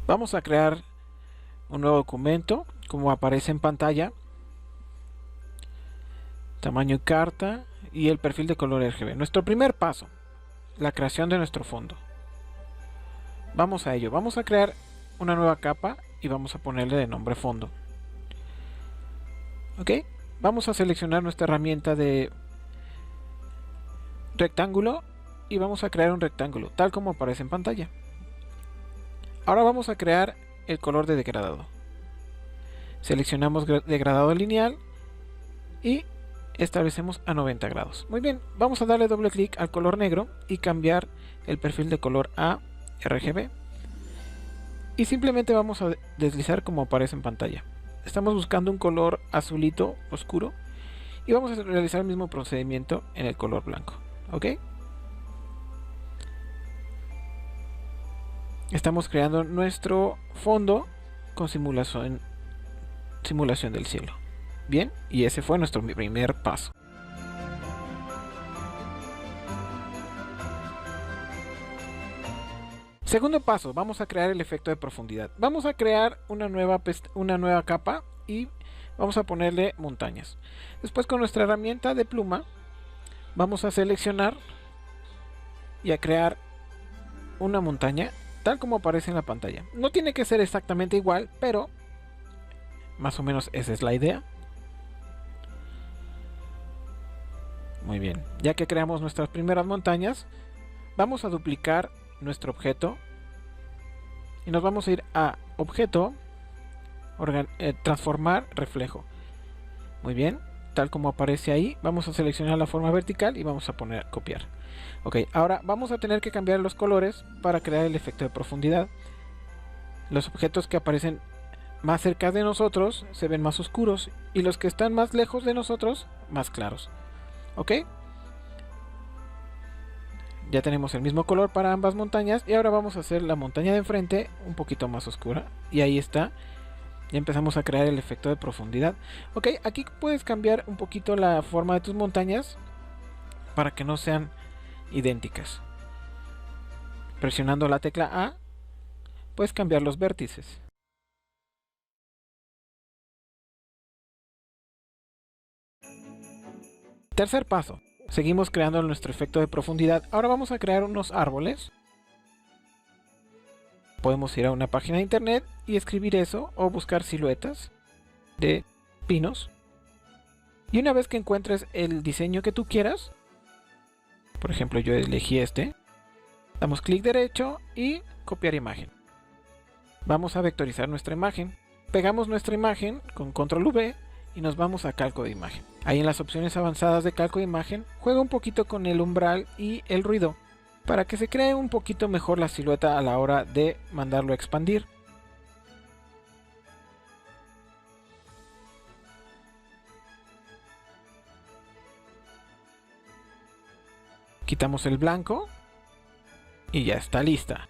Vamos a crear un nuevo documento, como aparece en pantalla. Tamaño y carta y el perfil de color RGB. Nuestro primer paso, la creación de nuestro fondo. Vamos a ello. Vamos a crear una nueva capa y vamos a ponerle de nombre fondo. Ok, vamos a seleccionar nuestra herramienta de rectángulo y vamos a crear un rectángulo tal como aparece en pantalla. Ahora vamos a crear el color de degradado. Seleccionamos degradado lineal y establecemos a 90 grados. Muy bien, vamos a darle doble clic al color negro y cambiar el perfil de color a RGB. Y simplemente vamos a deslizar como aparece en pantalla. Estamos buscando un color azulito oscuro y vamos a realizar el mismo procedimiento en el color blanco. ¿Ok? Estamos creando nuestro fondo con simulación del cielo. Bien, y ese fue nuestro primer paso. Segundo paso, vamos a crear el efecto de profundidad. Vamos a crear una nueva capa y vamos a ponerle montañas. Después, con nuestra herramienta de pluma, vamos a seleccionar y a crear una montaña tal como aparece en la pantalla. No tiene que ser exactamente igual, pero más o menos esa es la idea. Muy bien, ya que creamos nuestras primeras montañas, vamos a duplicar nuestro objeto y nos vamos a ir a objeto, transformar reflejo. Muy bien, tal como aparece ahí, vamos a seleccionar la forma vertical y vamos a poner copiar. Ok, ahora vamos a tener que cambiar los colores para crear el efecto de profundidad. Los objetos que aparecen más cerca de nosotros se ven más oscuros y los que están más lejos de nosotros más claros. Ok, ya tenemos el mismo color para ambas montañas y ahora vamos a hacer la montaña de enfrente un poquito más oscura y ahí está. Ya empezamos a crear el efecto de profundidad. Ok, aquí puedes cambiar un poquito la forma de tus montañas para que no sean idénticas. Presionando la tecla A puedes cambiar los vértices. Tercer paso, seguimos creando nuestro efecto de profundidad. Ahora vamos a crear unos árboles. Podemos ir a una página de internet y escribir eso o buscar siluetas de pinos. Y una vez que encuentres el diseño que tú quieras, por ejemplo yo elegí este, damos clic derecho y copiar imagen. Vamos a vectorizar nuestra imagen. Pegamos nuestra imagen con control V y nos vamos a calco de imagen. Ahí en las opciones avanzadas de calco de imagen, juega un poquito con el umbral y el ruido para que se cree un poquito mejor la silueta a la hora de mandarlo a expandir. Quitamos el blanco y ya está lista.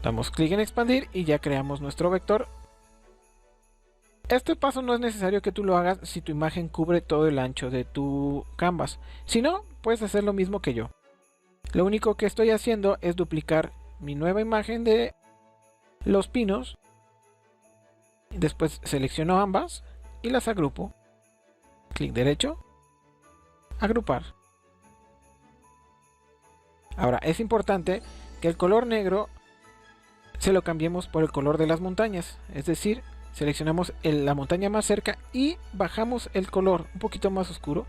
Damos clic en expandir y ya creamos nuestro vector. Este paso no es necesario que tú lo hagas si tu imagen cubre todo el ancho de tu canvas. Si no, puedes hacer lo mismo que yo. Lo único que estoy haciendo es duplicar mi nueva imagen de los pinos. Después selecciono ambas y las agrupo. Clic derecho, agrupar. Ahora es importante que el color negro se lo cambiemos por el color de las montañas. Es decir, seleccionamos la montaña más cerca y bajamos el color un poquito más oscuro.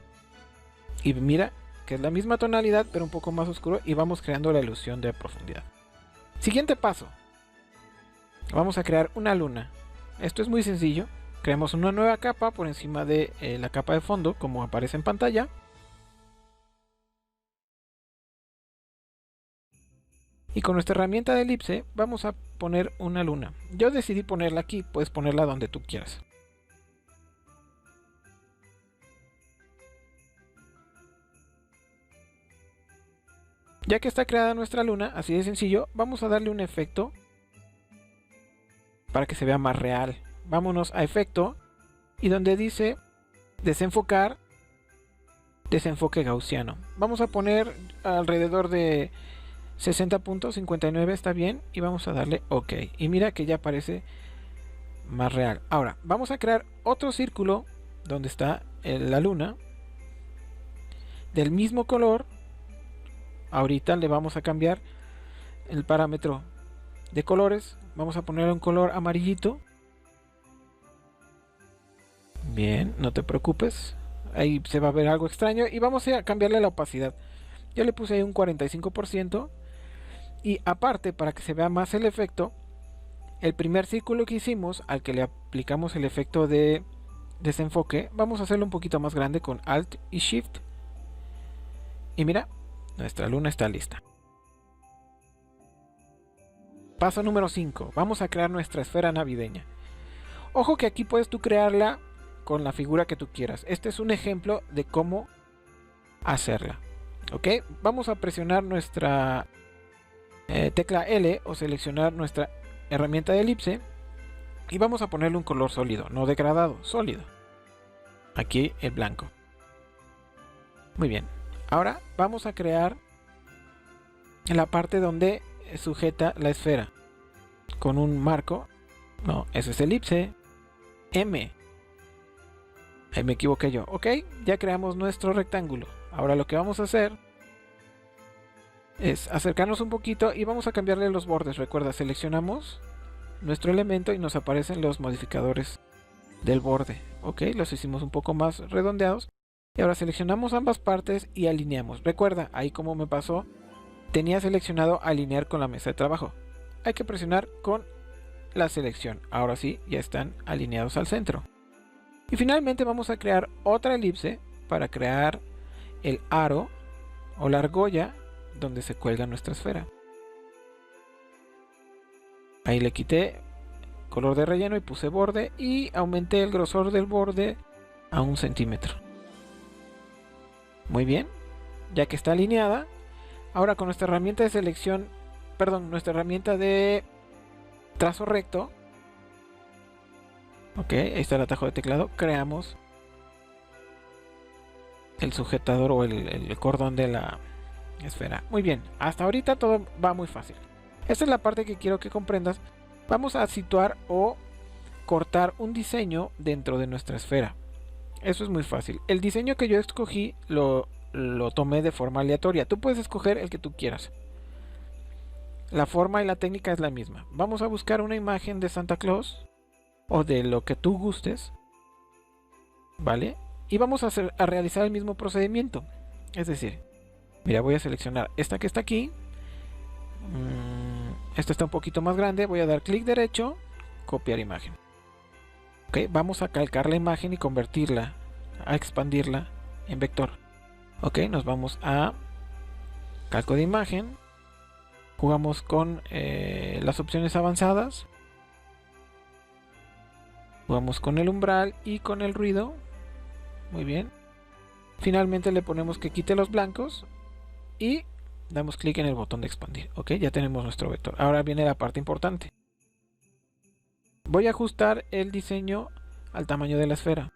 Y mira que es la misma tonalidad pero un poco más oscuro y vamos creando la ilusión de profundidad. Siguiente paso. Vamos a crear una luna. Esto es muy sencillo. Creamos una nueva capa por encima de la capa de fondo como aparece en pantalla. Y con nuestra herramienta de elipse vamos a poner una luna. Yo decidí ponerla aquí, puedes ponerla donde tú quieras. Ya que está creada nuestra luna, así de sencillo, vamos a darle un efecto para que se vea más real. Vámonos a efecto y donde dice desenfocar, desenfoque gaussiano. Vamos a poner alrededor de 60.59 está bien y vamos a darle OK. Y mira que ya parece más real. Ahora vamos a crear otro círculo donde está la luna del mismo color. Ahorita le vamos a cambiar el parámetro de colores. Vamos a poner un color amarillito. Bien, no te preocupes. Ahí se va a ver algo extraño. Y vamos a cambiarle la opacidad. Yo le puse ahí un 45%. Y aparte, para que se vea más el efecto, el primer círculo que hicimos, al que le aplicamos el efecto de desenfoque, vamos a hacerlo un poquito más grande con Alt y Shift. Y mira, nuestra luna está lista. Paso número 5. Vamos a crear nuestra esfera navideña. Ojo que aquí puedes tú crearla con la figura que tú quieras. Este es un ejemplo de cómo hacerla. Ok, vamos a presionar nuestra tecla L o seleccionar nuestra herramienta de elipse y vamos a ponerle un color sólido, no degradado, sólido. Aquí el blanco. Muy bien. Ahora vamos a crear la parte donde sujeta la esfera con un marco. No, eso es elipse. M. Ahí me equivoqué yo. Ok, ya creamos nuestro rectángulo. Ahora lo que vamos a hacer es acercarnos un poquito y vamos a cambiarle los bordes. Recuerda, seleccionamos nuestro elemento y nos aparecen los modificadores del borde. Ok, los hicimos un poco más redondeados. Y ahora seleccionamos ambas partes y alineamos. Recuerda, ahí como me pasó, tenía seleccionado alinear con la mesa de trabajo. Hay que presionar con la selección. Ahora sí, ya están alineados al centro. Y finalmente vamos a crear otra elipse para crear el aro o la argolla donde se cuelga nuestra esfera. Ahí le quité color de relleno y puse borde y aumenté el grosor del borde a 1 centímetro. Muy bien, ya que está alineada, ahora con nuestra herramienta de selección, nuestra herramienta de trazo recto, ok, ahí está el atajo de teclado, creamos el sujetador o el cordón de la esfera. Muy bien, hasta ahorita todo va muy fácil. Esta es la parte que quiero que comprendas. Vamos a situar o cortar un diseño dentro de nuestra esfera. Eso es muy fácil. El diseño que yo escogí lo tomé de forma aleatoria. Tú puedes escoger el que tú quieras. La forma y la técnica es la misma. Vamos a buscar una imagen de Santa Claus o de lo que tú gustes, ¿vale? Y vamos a realizar el mismo procedimiento. Es decir, mira, voy a seleccionar esta que está aquí. Esta está un poquito más grande. Voy a dar clic derecho, copiar imagen. Ok, vamos a calcar la imagen y convertirla, a expandirla en vector. Ok, nos vamos a calco de imagen. Jugamos con las opciones avanzadas. Jugamos con el umbral y con el ruido. Muy bien. Finalmente le ponemos que quite los blancos y damos clic en el botón de expandir. Ok, ya tenemos nuestro vector. Ahora viene la parte importante. Voy a ajustar el diseño al tamaño de la esfera.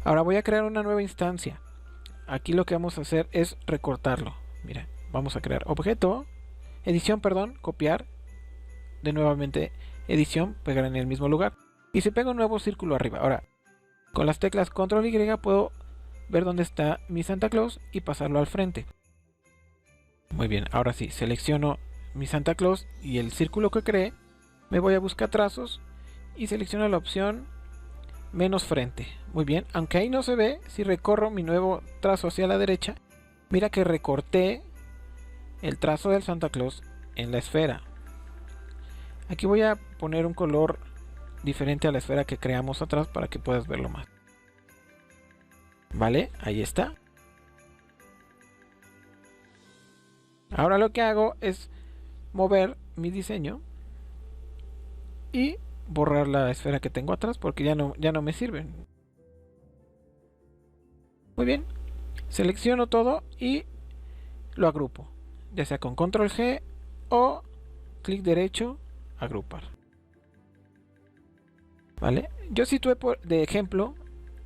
Ahora voy a crear una nueva instancia. Aquí lo que vamos a hacer es recortarlo. Mira, vamos a crear objeto, edición, perdón, copiar. De nuevamente edición, pegar en el mismo lugar. Y se pega un nuevo círculo arriba. Ahora, con las teclas Control Y puedo ver dónde está mi Santa Claus y pasarlo al frente. Muy bien, ahora sí, selecciono mi Santa Claus y el círculo que creé. Me voy a buscar trazos y selecciono la opción menos frente. Muy bien, aunque ahí no se ve, si recorro mi nuevo trazo hacia la derecha, mira que recorté el trazo del Santa Claus en la esfera. Aquí voy a poner un color diferente a la esfera que creamos atrás para que puedas verlo más. Vale, ahí está. Ahora lo que hago es mover mi diseño y borrar la esfera que tengo atrás porque ya no me sirven. Muy bien, selecciono todo y lo agrupo, ya sea con Control G o clic derecho, agrupar. Vale, yo situé de ejemplo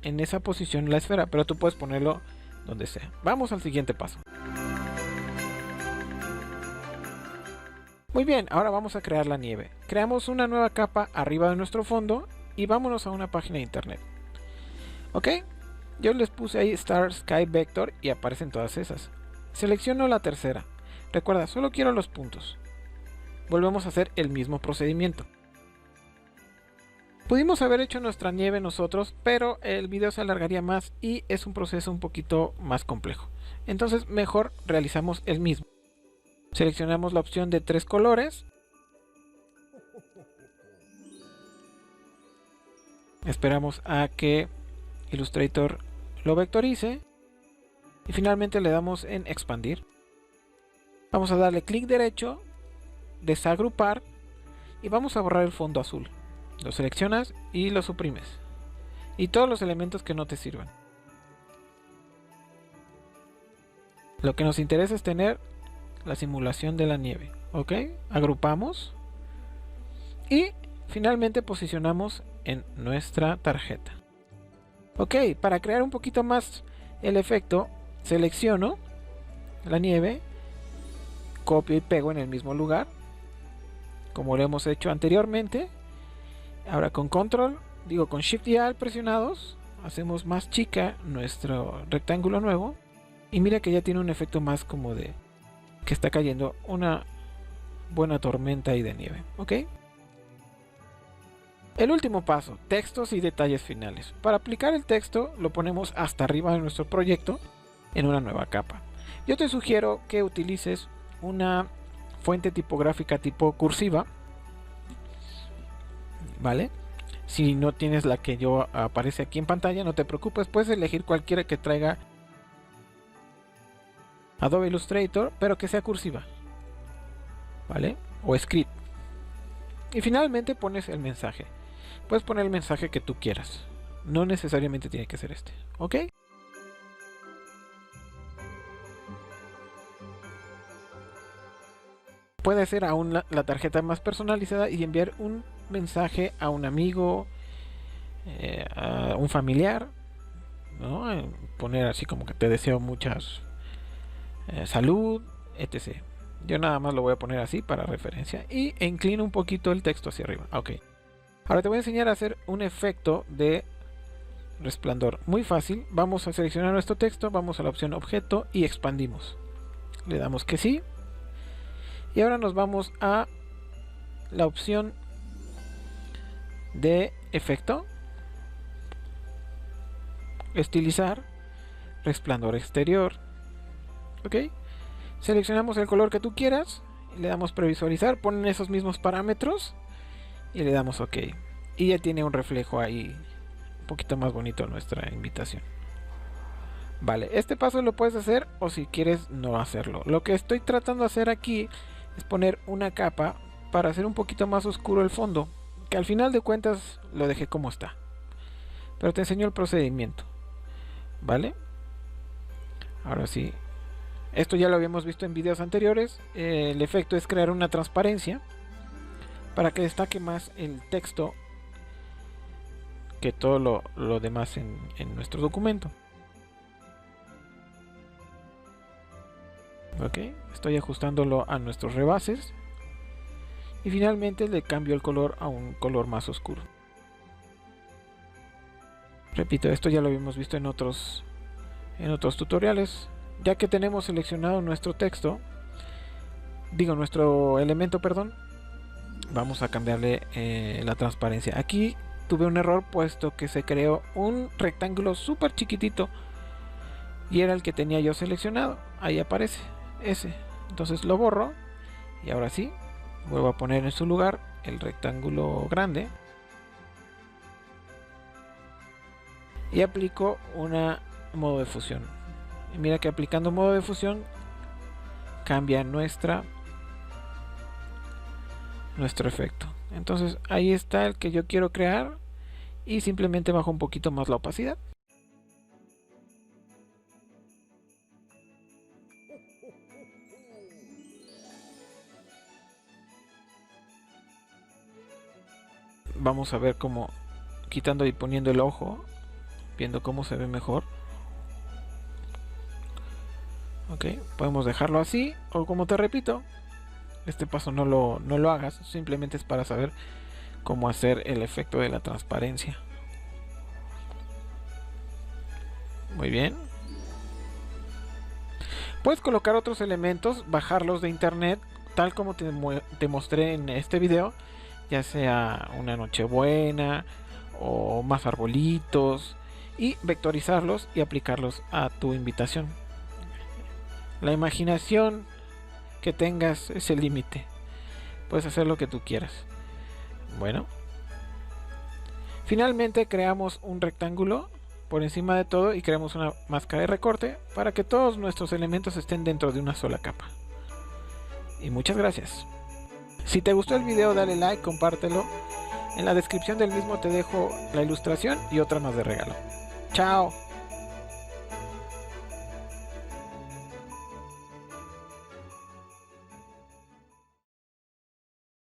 en esa posición la esfera, pero tú puedes ponerlo donde sea. Vamos al siguiente paso. Muy bien, ahora vamos a crear la nieve. Creamos una nueva capa arriba de nuestro fondo y vámonos a una página de internet. Ok, yo les puse ahí Star Sky Vector y aparecen todas esas. Selecciono la tercera. Recuerda, solo quiero los puntos. Volvemos a hacer el mismo procedimiento. Pudimos haber hecho nuestra nieve nosotros, pero el video se alargaría más y es un proceso un poquito más complejo. Entonces mejor realizamos el mismo. Seleccionamos la opción de 3 colores. Esperamos a que Illustrator lo vectorice. Y finalmente le damos en expandir. Vamos a darle clic derecho, desagrupar y vamos a borrar el fondo azul. Lo seleccionas y lo suprimes. Y todos los elementos que no te sirvan. Lo que nos interesa es tener la simulación de la nieve. Ok, agrupamos y finalmente posicionamos en nuestra tarjeta. Ok, para crear un poquito más el efecto, selecciono la nieve, copio y pego en el mismo lugar como lo hemos hecho anteriormente. Ahora con con Shift y Alt presionados hacemos más chica nuestro rectángulo nuevo y mira que ya tiene un efecto más como de que está cayendo una buena tormenta ahí de nieve. Ok, el último paso, textos y detalles finales. Para aplicar el texto lo ponemos hasta arriba de nuestro proyecto en una nueva capa. Yo te sugiero que utilices una fuente tipográfica tipo cursiva, ¿vale? Si no tienes la que yo aparece aquí en pantalla, no te preocupes, puedes elegir cualquiera que traiga Adobe Illustrator, pero que sea cursiva, ¿vale? O script. Y finalmente pones el mensaje. Puedes poner el mensaje que tú quieras. No necesariamente tiene que ser este, ¿ok? Puede ser aún la tarjeta más personalizada y enviar un mensaje a un amigo, a un familiar, ¿no? Poner así como que te deseo muchas salud, etc. Yo nada más lo voy a poner así para referencia y inclino un poquito el texto hacia arriba. Ok. Ahora te voy a enseñar a hacer un efecto de resplandor. Muy fácil. Vamos a seleccionar nuestro texto, vamos a la opción objeto y expandimos. Le damos que sí. Y ahora nos vamos a la opción de efecto, estilizar, resplandor exterior. Ok, seleccionamos el color que tú quieras, le damos previsualizar, ponen esos mismos parámetros y le damos ok. Y ya tiene un reflejo ahí un poquito más bonito nuestra invitación. Vale, este paso lo puedes hacer o si quieres no hacerlo. Lo que estoy tratando de hacer aquí es poner una capa para hacer un poquito más oscuro el fondo, que al final de cuentas lo dejé como está, pero te enseño el procedimiento, ¿vale? Ahora sí, esto ya lo habíamos visto en videos anteriores. El efecto es crear una transparencia para que destaque más el texto que todo lo demás en nuestro documento. Ok, estoy ajustándolo a nuestros rebases y finalmente le cambio el color a un color más oscuro. Repito, esto ya lo habíamos visto en otros tutoriales. Ya que tenemos seleccionado nuestro texto, nuestro elemento, perdón, vamos a cambiarle la transparencia. Aquí tuve un error puesto que se creó un rectángulo súper chiquitito y era el que tenía yo seleccionado. Ahí aparece ese, entonces lo borro y ahora sí vuelvo a poner en su lugar el rectángulo grande y aplico una modo de fusión. Y mira que aplicando modo de fusión cambia nuestro efecto. Entonces ahí está el que yo quiero crear y simplemente bajo un poquito más la opacidad. Vamos a ver cómo quitando y poniendo el ojo, viendo cómo se ve mejor. Ok, podemos dejarlo así o como te repito, este paso no lo hagas, simplemente es para saber cómo hacer el efecto de la transparencia. Muy bien. Puedes colocar otros elementos, bajarlos de internet, tal como te mostré en este video, ya sea una nochebuena o más arbolitos, y vectorizarlos y aplicarlos a tu invitación. La imaginación que tengas es el límite. Puedes hacer lo que tú quieras. Bueno. Finalmente creamos un rectángulo por encima de todo y creamos una máscara de recorte para que todos nuestros elementos estén dentro de una sola capa. Y muchas gracias. Si te gustó el video, dale like, compártelo. En la descripción del mismo te dejo la ilustración y otra más de regalo. Chao.